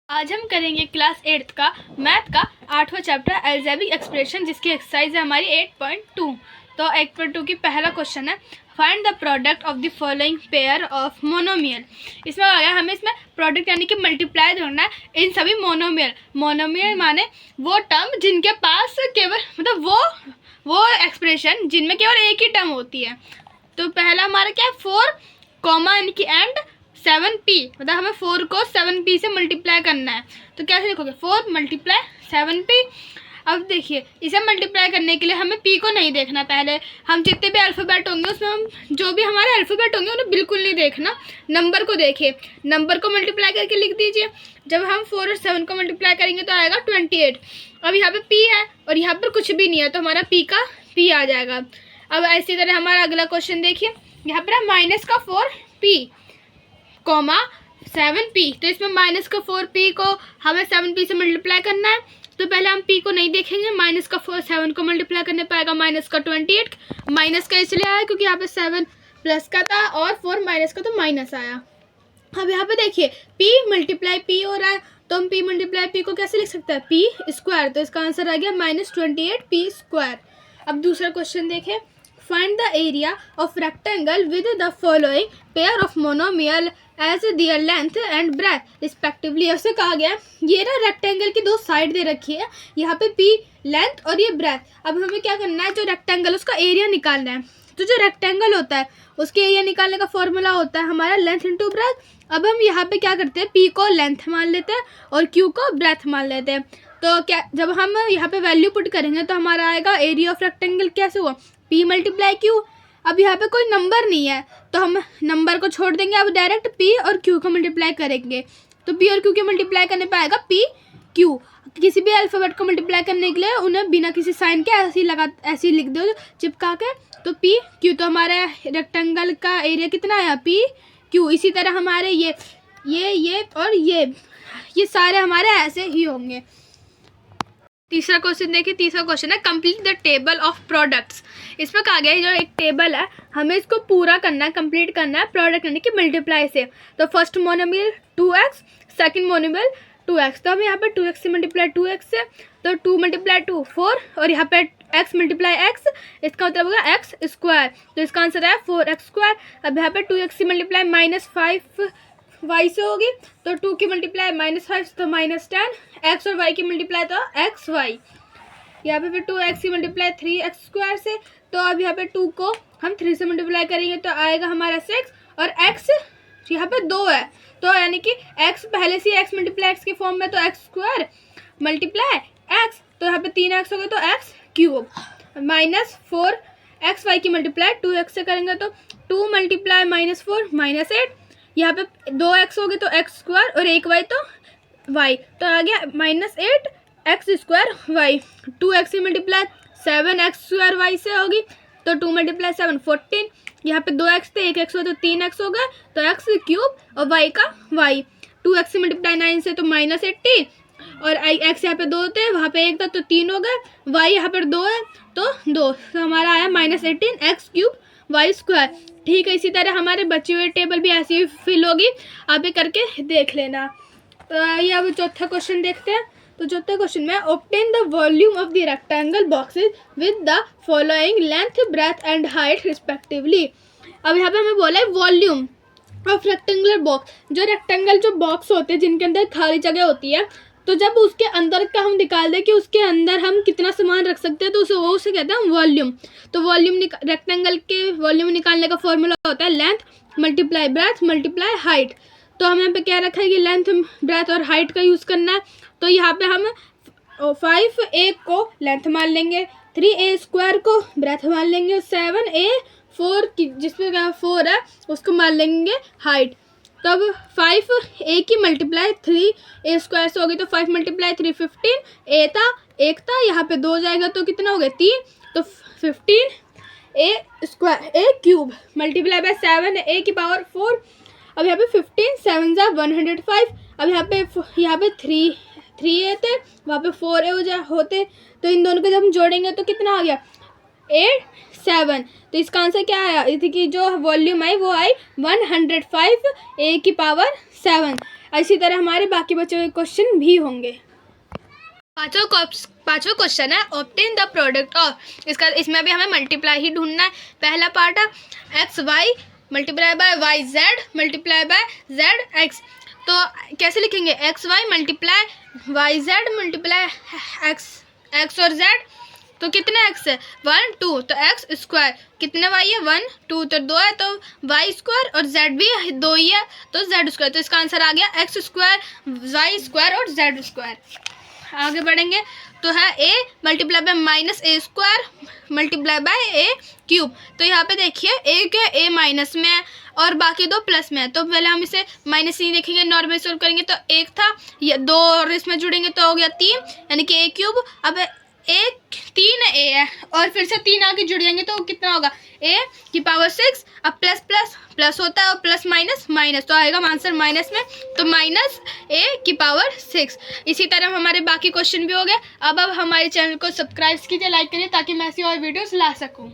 आज हम करेंगे क्लास 8th का मैथ का 8वां चैप्टर अलजेब्रिक एक्सप्रेशन, जिसकी एक्सरसाइज है हमारी 8.2। तो 8.2 की पहला क्वेश्चन है, find the product of the following pair of monomial. इसमें आ गया हमें इसमें प्रोडक्ट यानी कि मल्टीप्लाई ढूंढना है इन सभी मोनोमियल। मोनोमियल माने वो टर्म जिनके पास केवल मतलब वो एक्सप्रेशन जिनमें केवल एक ही टर्म होती है। तो पहला हमारा क्या है, 4 कॉमा यानी कि एंड 7p, मतलब हमें 4 को 7p से मल्टीप्लाई करना है। तो कैसे लिखोगे, 4 मल्टीप्लाई 7p। अब देखिए, इसे मल्टीप्लाई करने के लिए हमें p को नहीं देखना। पहले हम जितने भी अल्फ़ाबेट होंगे उसमें हम जो भी हमारे अल्फ़ाबेट होंगे उन्हें बिल्कुल नहीं देखना, नंबर को देखिए। नंबर को मल्टीप्लाई करके लिख दीजिए। जब हम 4 और 7 को मल्टीप्लाई करेंगे तो आएगा 28। अब यहाँ पे p है और यहाँ पर कुछ भी नहीं है, तो हमारा p का p आ जाएगा। अब इसी तरह हमारा अगला क्वेश्चन देखिए, यहाँ पर है माइनस का 4p कॉमा 7p। तो इसमें माइनस का 4p को हमें 7p से मल्टीप्लाई करना है। तो पहले हम p को नहीं देखेंगे, माइनस का 7 को मल्टीप्लाई करने पाएगा माइनस का 28। माइनस का इसलिए आया क्योंकि यहाँ पे 7 प्लस का था और 4 माइनस का, तो माइनस आया। अब यहाँ पे देखिए p मल्टीप्लाई p हो रहा है, तो हम p मल्टीप्लाई p को कैसे लिख सकते हैं, p स्क्वायर। तो इसका आंसर आ गया -28p स्क्वायर। अब दूसरा क्वेश्चन देखें, find the area of rectangle with the following pair of monomial as their length and breadth respectively. उससे कहा गया ये ना रेक्टेंगल की दो साइड दे रखी है, यहाँ पे p लेंथ और ये ब्रेथ। अब हमें क्या करना है, जो रेक्टेंगल उसका एरिया निकालना है। तो जो रेक्टेंगल होता है उसके एरिया निकालने का फॉर्मूला होता है हमारा लेंथ इंटू ब्रेथ। अब हम यहाँ पे क्या करते हैं, p को लेंथ मान लेते हैं और q को ब्रेथ मान लेते हैं। तो क्या जब हम यहाँ पे वैल्यू पुट करेंगे तो हमारा आएगा एरिया ऑफ रेक्टेंगल कैसे हुआ, p मल्टीप्लाई q। अब यहाँ पे कोई नंबर नहीं है तो हम नंबर को छोड़ देंगे, अब डायरेक्ट p और q को मल्टीप्लाई करेंगे। तो p और q के मल्टीप्लाई करने पे आएगा p q। किसी भी अल्फ़ाबेट को मल्टीप्लाई करने के लिए उन्हें बिना किसी साइन के ऐसे ही लिख दो चिपका के, तो p q। तो हमारे रेक्टेंगल का एरिया कितना है, p q। इसी तरह हमारे ये और ये सारे हमारे ऐसे ही होंगे। तीसरा क्वेश्चन देखिए, तीसरा क्वेश्चन है complete the table of products. इसमें कहा गया है जो एक टेबल है हमें इसको पूरा करना है, कंप्लीट करना है प्रोडक्ट यानी कि मल्टीप्लाई से। तो first monomial 2x, second monomial 2x। तो हम यहाँ पे 2x से मल्टीप्लाई 2x से, तो 2 मल्टीप्लाई 2 4 और यहाँ पे x मल्टीप्लाई x, इसका मतलब होगा x स्क्वायर। तो इसका आंसर है 4x स्क्वायर। अब यहाँ पे 2x से मल्टीप्लाई -5 y से होगी, तो 2 की मल्टीप्लाई -5 तो -10, x और y की मल्टीप्लाई तो xy। यहाँ पे फिर 2x की मल्टीप्लाई 3x स्क्वायर से। तो अब यहाँ पे 2 को हम 3 से मल्टीप्लाई करेंगे तो आएगा हमारा 6 और x यहाँ पे 2 है, तो यानी कि x पहले से x मल्टीप्लाई x के फॉर्म में, तो x स्क्वायर मल्टीप्लाई x, तो यहाँ पे 3x हो गया तो x क्यूब -4 xy की मल्टीप्लाई 2x से करेंगे तो 2 मल्टीप्लाई -4 -8। यहाँ पे 2x हो गए तो x स्क्वायर और 1y तो y, तो आ गया -8 x स्क्वायर y। 2x की मल्टीप्लाई 7x स्क्वायर y से होगी, तो 2 मल्टीप्लाई 7 14। यहाँ पे 2x थे 1x हुआ तो 3x हो गए, तो x क्यूब और y का y। 2x की मल्टीप्लाई 9 से तो -80 और x यहाँ पे 2 थे, वहाँ पे 1 था तो 3 हो गए, y यहाँ पर 2 है तो 2, तो हमारा आया -18 x क्यूब y स्क्वायर। ठीक है, इसी तरह हमारे बचे हुए टेबल भी ऐसी ही फिल होगी, आप ये करके देख लेना। तो आइए अब चौथा क्वेश्चन देखते हैं। तो चौथा क्वेश्चन में obtain the volume of the rectangle boxes with the following length breadth and height respectively. अब यहाँ पे हमें बोला है वॉल्यूम ऑफ रेक्टेंगुलर बॉक्स। जो रेक्टेंगल जो बॉक्स होते हैं जिनके अंदर खाली जगह होती है, तो जब उसके अंदर का हम निकाल दें कि उसके अंदर हम कितना सामान रख सकते हैं, तो उसे कहते हैं वॉल्यूम। तो वॉल्यूम रेक्टेंगल के वॉल्यूम निकालने का फॉर्मूला होता है length multiply breath multiply height. तो हम यहाँ पे क्या रखा है कि लेंथ ब्रेथ और हाइट का यूज़ करना है। तो यहाँ पे हम 5a को लेंथ मान लेंगे, 3a स्क्वायर को ब्रेथ मान लेंगे, 7a 4 की जिसमें 4 है उसको मान लेंगे हाइट। तब 5a की मल्टीप्लाई 3a स्क्वायर से होगी, तो 5 मल्टीप्लाई 3 15, a था 1 था, यहाँ पे 2 जाएगा तो कितना हो गया 3, तो 15a square a cube multiply by 7a की पावर 4। अब यहाँ पे 15 7 जा 105। अब यहाँ पे 3a थे, वहाँ पे 4a होते, तो इन दोनों को जब हम जोड़ेंगे तो कितना आ गया 8 7। तो इसका आंसर क्या आया, कि जो वॉल्यूम आई वो आई 105 a की पावर 7। इसी तरह हमारे बाकी बचे हुए क्वेश्चन भी होंगे। पांचवा क्वेश्चन है ऑब्टेन द प्रोडक्ट ऑफ, इसमें भी हमें मल्टीप्लाई ही ढूंढना है। पहला पार्ट है X Y multiply by Y Z multiply by Z X. तो कैसे लिखेंगे, X Y multiply Y Z multiply X और जेड। तो कितने एक्स है, 1 2, तो एक्स स्क्वायर, कितने वाई है 1 2, तो 2 है तो वाई स्क्वायर, और जेड भी 2 ही है तो जेड स्क्वायर। तो इसका आंसर आ गया एक्स स्क्वायर वाई स्क्वायर और जेड स्क्वायर। आगे बढ़ेंगे तो है a multiply by minus a square multiply by a cube. तो यहाँ पे देखिए ए के ए माइनस में है और बाकी दो प्लस में है, तो पहले हम इसे माइनस ही देखेंगे, नॉर्मल सोल्व करेंगे तो एक था, ये 2 और इसमें जुड़ेंगे तो हो गया 3, यानी कि ए क्यूब। अब एक 3 ए है और फिर से 3 आगे जुड़ जाएंगे तो कितना होगा, ए की पावर 6। अब प्लस प्लस प्लस होता है और प्लस माइनस माइनस, तो आएगा आंसर माइनस में, तो माइनस ए की पावर 6। इसी तरह हमारे बाकी क्वेश्चन भी हो गए। अब हमारे चैनल को सब्सक्राइब कीजिए, लाइक करिए ताकि मैं ऐसी और वीडियोस ला सकूं।